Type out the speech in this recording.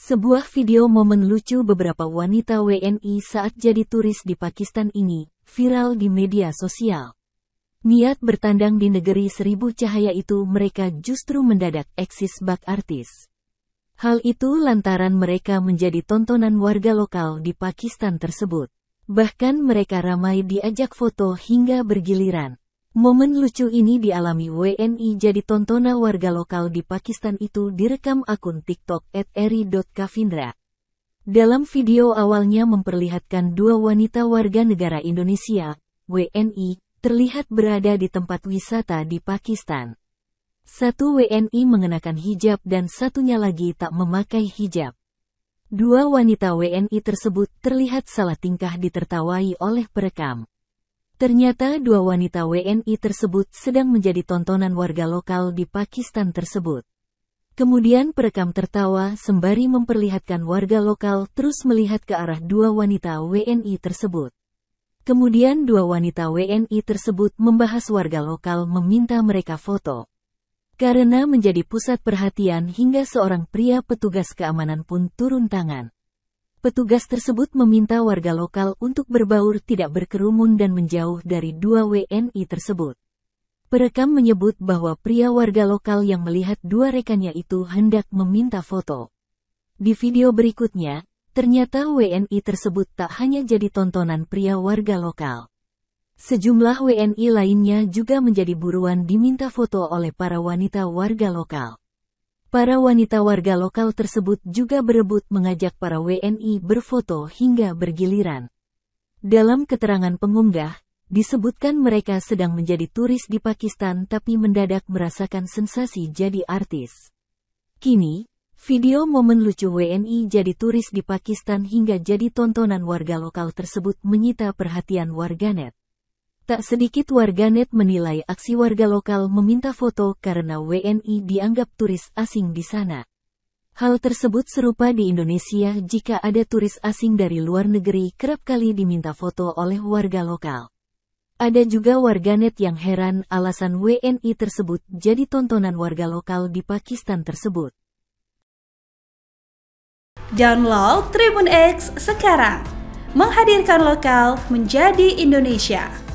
Sebuah video momen lucu beberapa wanita WNI saat jadi turis di Pakistan ini viral di media sosial. Niat bertandang di negeri seribu cahaya itu, mereka justru mendadak eksis bak artis. Hal itu lantaran mereka menjadi tontonan warga lokal di Pakistan tersebut. Bahkan mereka ramai diajak foto hingga bergiliran. Momen lucu ini dialami WNI jadi tontonan warga lokal di Pakistan itu direkam akun TikTok @eri.kavindra. Dalam video awalnya memperlihatkan dua wanita warga negara Indonesia, WNI, terlihat berada di tempat wisata di Pakistan. Satu WNI mengenakan hijab dan satunya lagi tak memakai hijab. Dua wanita WNI tersebut terlihat salah tingkah ditertawai oleh perekam. Ternyata dua wanita WNI tersebut sedang menjadi tontonan warga lokal di Pakistan tersebut. Kemudian perekam tertawa sembari memperlihatkan warga lokal terus melihat ke arah dua wanita WNI tersebut. Kemudian dua wanita WNI tersebut membahas warga lokal meminta mereka foto. Karena menjadi pusat perhatian hingga seorang pria petugas keamanan pun turun tangan. Petugas tersebut meminta warga lokal untuk berbaur, tidak berkerumun dan menjauh dari dua WNI tersebut. Perekam menyebut bahwa pria warga lokal yang melihat dua rekannya itu hendak meminta foto. Di video berikutnya, ternyata WNI tersebut tak hanya jadi tontonan pria warga lokal. Sejumlah WNI lainnya juga menjadi buruan diminta foto oleh para wanita warga lokal. Para wanita warga lokal tersebut juga berebut mengajak para WNI berfoto hingga bergiliran. Dalam keterangan pengunggah, disebutkan mereka sedang menjadi turis di Pakistan tapi mendadak merasakan sensasi jadi artis. Kini, video momen lucu WNI jadi turis di Pakistan hingga jadi tontonan warga lokal tersebut menyita perhatian warganet. Tak sedikit warganet menilai aksi warga lokal meminta foto karena WNI dianggap turis asing di sana. Hal tersebut serupa di Indonesia jika ada turis asing dari luar negeri kerap kali diminta foto oleh warga lokal. Ada juga warganet yang heran alasan WNI tersebut jadi tontonan warga lokal di Pakistan tersebut. Download Tribun X sekarang, menghadirkan lokal menjadi Indonesia.